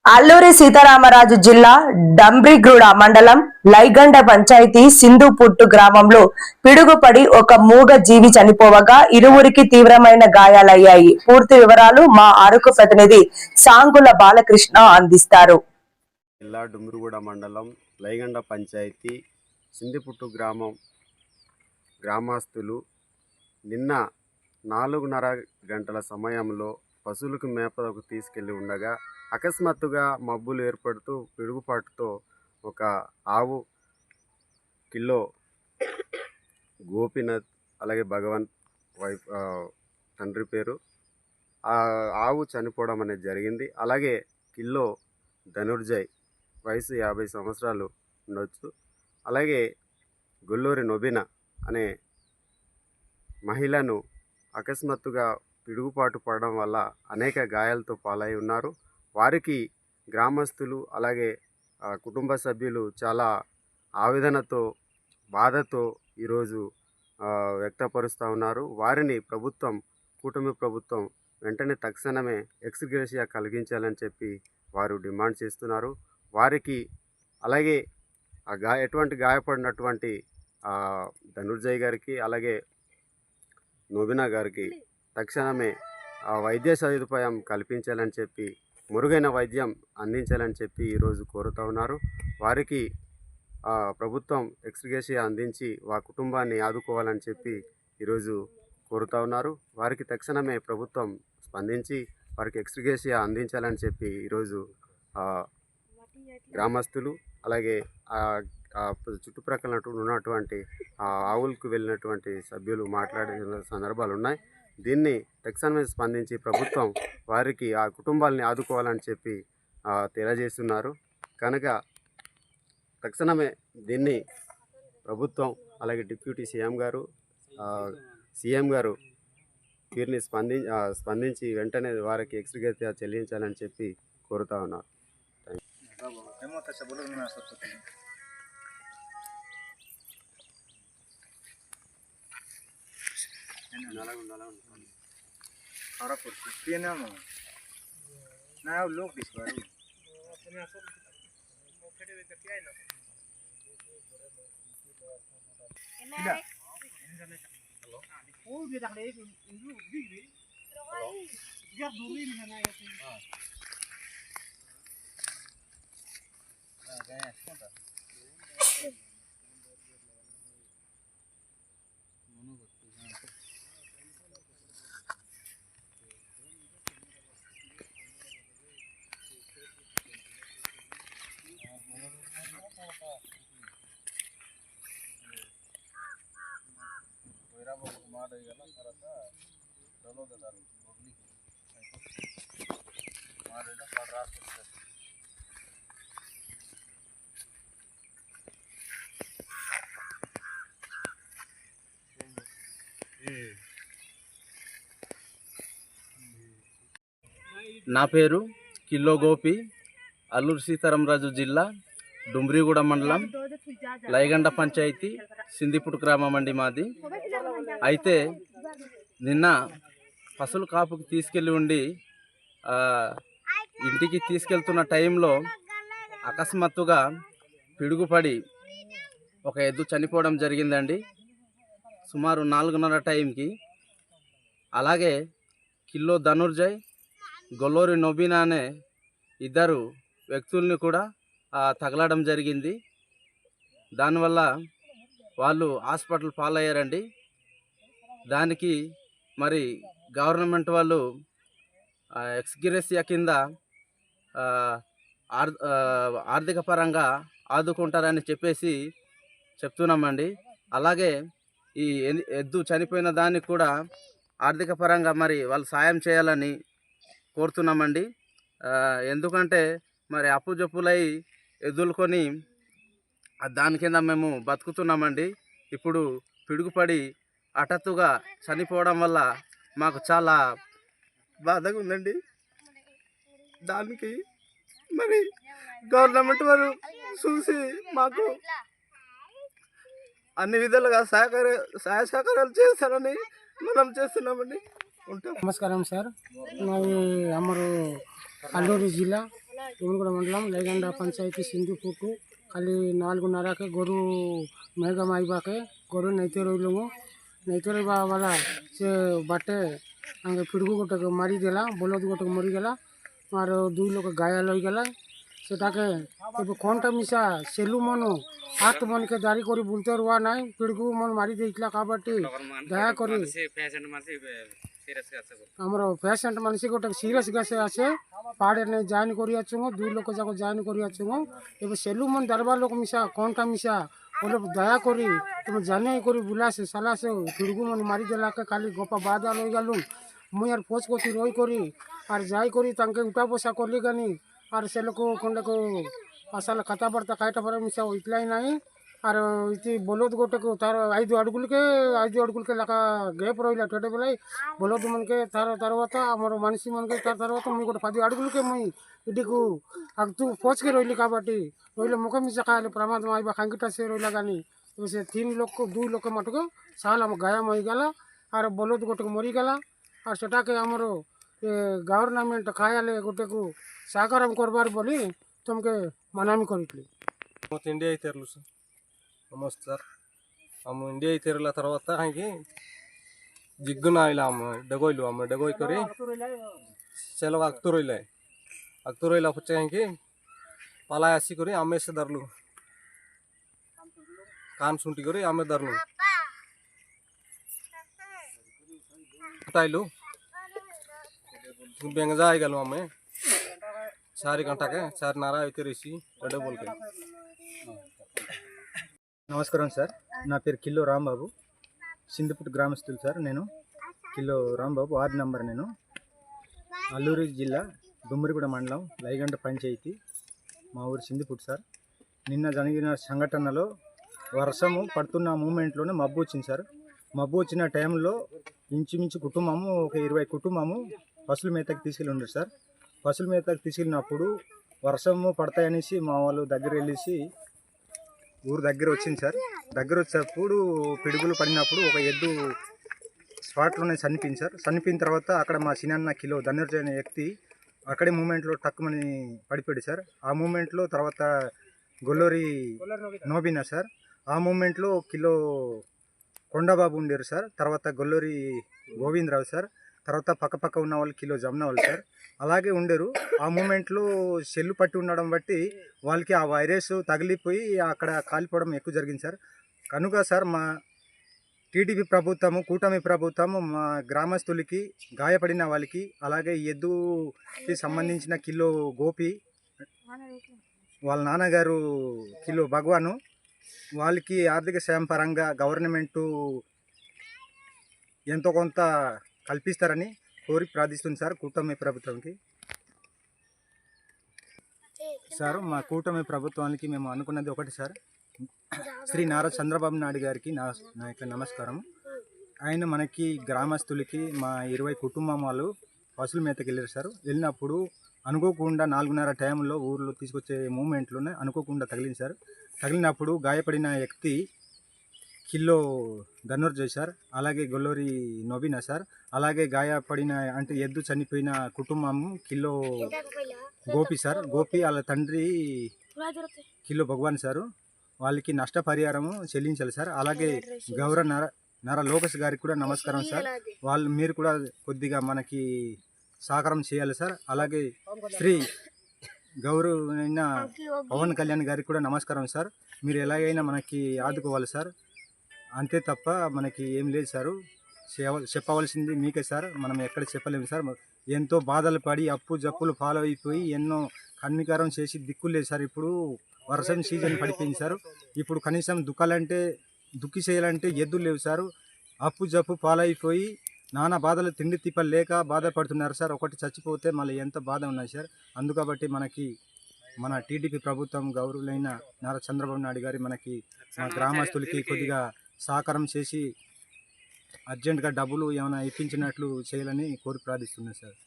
అల్లూరి సీతారామరాజు జిల్లా డంబ్రిగూడ మండలం లైగండ పంచాయతీ సింధుపుట్టు గ్రామంలో పిడుగుపడి ఒక మూగ జీవి చనిపోవగా ఇరువురికి తీవ్రమైన గాయాలయ్యాయి. పూర్తి వివరాలు మా అరకు ప్రతినిధి సాంగుల బాలకృష్ణ అందిస్తారు. జిల్లా డుమ్రిగూడ మండలం లైగండ పంచాయతీ సింధుపుట్టు గ్రామస్తులు నిన్న 4:30 గంటల సమయంలో పశువులకు మేపకు తీసుకెళ్లి ఉండగా అకస్మాత్తుగా మబ్బులు ఏర్పడుతూ పిడుగుపాటుతో ఒక ఆవు కిల్లో గోపీనాథ్ అలాగే భగవంత్ వైఫ్ తండ్రి పేరు ఆ ఆవు చనిపోవడం అనేది జరిగింది. అలాగే కిల్లో ధనుర్జయ్ వయసు 50 సంవత్సరాలు ఉండొచ్చు. అలాగే గొల్లూరి నొబిన అనే మహిళను అకస్మాత్తుగా పిడుగుపాటు పడడం వల్ల అనేక గాయాలతో పాలై ఉన్నారు. వారికి గ్రామస్తులు అలాగే కుటుంబ సభ్యులు చాలా ఆవేదనతో బాధతో ఈరోజు వ్యక్తపరుస్తూ ఉన్నారు. వారిని కూటమి ప్రభుత్వం వెంటనే తక్షణమే ఎక్స్గ్రేషియా కలిగించాలని చెప్పి వారు డిమాండ్ చేస్తున్నారు. వారికి అలాగే ఎటువంటి గాయపడినటువంటి ధనుర్జయ్ గారికి అలాగే నొబినా గారికి తక్షణమే వైద్య సదుపాయం కల్పించాలని చెప్పి మెరుగైన వైద్యం అందించాలని చెప్పి ఈరోజు కోరుతూ ఉన్నారు. వారికి ప్రభుత్వం ఎక్స్గ్రేషియా అందించి వారి కుటుంబాన్ని ఆదుకోవాలని చెప్పి ఈరోజు కోరుతూ ఉన్నారు. వారికి తక్షణమే ప్రభుత్వం స్పందించి వారికి ఎక్స్గ్రేషియా అందించాలని చెప్పి ఈరోజు గ్రామస్తులు అలాగే చుట్టుప్రక్కల ఉన్నటువంటి ఆవులకు వెళ్ళినటువంటి సభ్యులు మాట్లాడిన సందర్భాలు ఉన్నాయి. దీన్ని తక్షణమే స్పందించి ప్రభుత్వం వారికి ఆ కుటుంబాలని ఆదుకోవాలని చెప్పి తెలియజేస్తున్నారు. కనుక తక్షణమే దీన్ని ప్రభుత్వం అలాగే డిప్యూటీ సీఎం గారు వీరిని స్పందించి వెంటనే వారికి ఎక్స్గ్రేషియా చెల్లించాలని చెప్పి కోరుతా ఉన్నారు. నా పేరు కిల్లో గోపి, అల్లూరి సీతారామరాజు జిల్లా డుమ్రిగూడ మండలం లైగండ పంచాయతీ సింధిపుట్టు గ్రామం అండి మాది. అయితే నిన్న పశువుల కాపుకి తీసుకెళ్ళి ఉండి ఇంటికి తీసుకెళ్తున్న టైంలో అకస్మాత్తుగా పిడుగుపడి ఒక ఎద్దు చనిపోవడం జరిగిందండి, సుమారు 4:30 టైంకి. అలాగే కిల్లో ధనుర్జయ్, గొల్లూరి నొబినా అనే ఇద్దరు వ్యక్తుల్ని కూడా తగలడం జరిగింది. దానివల్ల వాళ్ళు హాస్పిటల్ పాలయ్యారండి. దానికి మరి గవర్నమెంట్ వాళ్ళు ఎక్స్గ్రేషియా కింద ఆర్థిక పరంగా ఆదుకుంటారని చెప్పేసి చెప్తున్నామండి. అలాగే ఈ ఎద్దు చనిపోయిన దానికి కూడా ఆర్థిక పరంగా మరి వాళ్ళు సాయం చేయాలని కోరుతున్నామండి. ఎందుకంటే మరి అప్పుజప్పులై ఎద్దులుకొని దాని కింద మేము బతుకుతున్నామండి. ఇప్పుడు పిడుగుపడి హఠాత్తుగా చనిపోవడం వల్ల మాకు చాలా బాధగా ఉందండి. దానికి మరి గవర్నమెంట్ వారు చూసి మాకు అన్ని విధాలుగా సహాయ సహకారాలు చేస్తారని మనం చేస్తున్నామండి. నమస్కారం సార్, మాది అమరు అల్లూరి జిల్లా తుమ్మగూడ మండలం లైగండ పంచాయతీ సింధుపూర్కు खाली 4:30 के गोरु मेघम आईबाके गोरु नैते रही वाला से बाटे आगे पिड़गु गोटे मारी देला बलद गोटे मरीगला और 2 लोग घायल हो गला सेटाके कौनटा मिसा सेलू मनु हाथ मन के दारी करी बुलते रुआ ना पिड़गु मन मारी देला काबट्टी दया करी आमर पेसेंट मनुष्य गोटे सीरियस गसे आसे पाड़े ने जॉइन करी आछुं 2 लोग जाक जॉइन करी आछुं एबे सेलू मन दरबार लोग मिसा कौनटा मिसा बोले दया करी तुम जाने करी बुलासे साला से पिड़गु मन मारी देला के खाली गोपा बादा लई गलु मुई यार पोच कोती रोई करी और जाई करी तांके उठा बसा करली गानी और से लोग कोंडे को असल कथा बर्ता कायटा पर मिसा इतलाई नाही और इति बलद गोटे को तार 5 अडुगुल के लका गैप रहिला टोटे बेला बलद मन के तार तरवता हमर मानसी मन के तार तरवता मुई गोटे 10 अडुगुल के मुई इडी को अग तू पोच के रहिली काबाटी रहिले मुख मिसा काले प्रमाद माइबा खांगिटा से रहिला गानी से 3 लोग को 2 लोग के मटको साल हम गाया मई गला और बलद गोटे को मरी गला और सेटा के हमरो गवर्नमेंट खायाले गोटे को साकारम करबार बोली तुमके मनामी करितली मत इंडिया इतरलु सर नमस्ते सर हम इंडिया इतरला तरवाता हांगी जिग्गुना आइला हम डगोई करी सेलव अक्तुरइला फुच्चे हांगी पलाय आसी करी आमे से दरलु कान सुंटी करी आमे दरलु ताइलु बेंगजा आई गलु आमे 4 घंटा के 4:30 అయితే రేసి రెడీ బోల్కే నమస్కారం సార్ నా పేరు కిల్లో రాంబాబు సింధుపుట్ గ్రామస్తులు సార్ నేను కిల్లో రాంబాబు వార్డు నంబర్ నేను అల్లూరి జిల్లా దుమ్మిరిగూడ మండలం లైగండ పంచాయతీ మా ఊరు సింధుపుట్ సార్ నిన్న జరిగిన సంఘటనలో వర్షము పడుతున్న మూమెంట్లోనే మబ్బు వచ్చింది సార్ మబ్బు వచ్చిన టైంలో ఇంచుమించు కుటుంబము ఒక 20 కుటుంబము పశువుల మేతకి తీసుకెళ్ళి ఉండరు సార్ పశువుల మేతకి తీసుకెళ్ళినప్పుడు వర్షము పడతాయనేసి మా వాళ్ళు దగ్గర వెళ్ళేసి ఊరు దగ్గర వచ్చింది సార్ దగ్గర వచ్చేటప్పుడు పిడుగులు పడినప్పుడు ఒక ఎద్దు స్పాట్లోనే చనిపోయింది సార్ చనిపోయిన తర్వాత అక్కడ మా చిన్న కిలో ధనుర్జయ అనే వ్యక్తి అక్కడే మూమెంట్లో టక్కుమని పడిపోయాడు సార్ ఆ మూమెంట్లో తర్వాత గొల్లూరి నోబినా సార్ ఆ మూమెంట్లో కిలో కొండబాబు ఉండేరు సార్ తర్వాత గొల్లూరి గోవిందరావు సార్ తర్వాత పక్క ఉన్న వాళ్ళు కిలో జమ్న వాళ్ళు సార్ అలాగే ఉండరు ఆ మూమెంట్లో సెల్లు పట్టి ఉండడం బట్టి వాళ్ళకి ఆ వైరస్ తగిలిపోయి అక్కడ కాలిపోవడం ఎక్కువ జరిగింది సార్ కనుక సార్ మా టీడీపీ ప్రభుత్వము కూటమి ప్రభుత్వము మా గ్రామస్తులకి గాయపడిన వాళ్ళకి అలాగే ఎద్దుకి సంబంధించిన కిలో గోపి వాళ్ళ నాన్నగారు కిలో భగవాను వాళ్ళకి ఆర్థిక సాయం పరంగా గవర్నమెంటు ఎంతో కొంత కల్పిస్తారని కోరి ప్రార్థిస్తుంది సార్ కూటమి ప్రభుత్వానికి సార్ మా కూటమి ప్రభుత్వానికి మేము అనుకున్నది ఒకటి సార్ శ్రీ నారా చంద్రబాబు నాయుడు గారికి నా యొక్క నమస్కారం ఆయన మనకి గ్రామస్తులకి మా 20 కుటుంబం వాళ్ళు పశువుల మేతకి వెళ్ళారు సార్ వెళ్ళినప్పుడు అనుకోకుండా 4:30 టైంలో ఊర్లో తీసుకొచ్చే మూమెంట్లోనే అనుకోకుండా తగిలింది సార్ తగిలినప్పుడు గాయపడిన వ్యక్తి కిల్లో ధనుర్జయ్ సార్ అలాగే గొల్లూరి నోబినా సార్ అలాగే గాయపడిన అంటే ఎద్దు చనిపోయిన కుటుంబము కిల్లో గోపి సార్ గోపి వాళ్ళ తండ్రి కిల్లో భగవాన్ సారు వాళ్ళకి నష్టపరిహారము చెల్లించాలి సార్ అలాగే గౌరవ నారా లోకేష్ గారికి కూడా నమస్కారం సార్ మీరు కూడా కొద్దిగా మనకి సహకారం చేయాలి సార్ అలాగే శ్రీ గౌరవైన పవన్ కళ్యాణ్ గారికి కూడా నమస్కారం సార్ మీరు ఎలాగైనా మనకి ఆదుకోవాలి సార్ అంతే తప్ప మనకి ఏం లేదు సారు చెప్పవలసింది మీకే సార్ మనం ఎక్కడ చెప్పలేము సార్ ఎంతో బాధలు పడి అప్పు జప్పులు ఫాలో అయిపోయి ఎన్నో కన్నికారం చేసి దిక్కులు లేదు సార్ ఇప్పుడు వర్షం సీజన్ పడిపోయింది సార్ ఇప్పుడు కనీసం దుక్కి చేయాలంటే ఎద్దులు లేవు సార్ అప్పు జప్పు ఫాలో అయిపోయి నానా బాధలు తిండి తిప్పలు లేక బాధపడుతున్నారు సార్ ఒకటి చచ్చిపోతే మళ్ళీ ఎంత బాధ ఉన్నాయి సార్ అందుకబట్టి మనకి మన టీడీపీ ప్రభుత్వం గౌరవులైన నారా చంద్రబాబు నాయుడు గారి మనకి మన గ్రామస్తులకి కొద్దిగా సహకారం చేసి అర్జెంటుగా డబ్బులు ఏమైనా ఇప్పించినట్లు చేయాలని కోరి ప్రార్థిస్తున్నాను సార్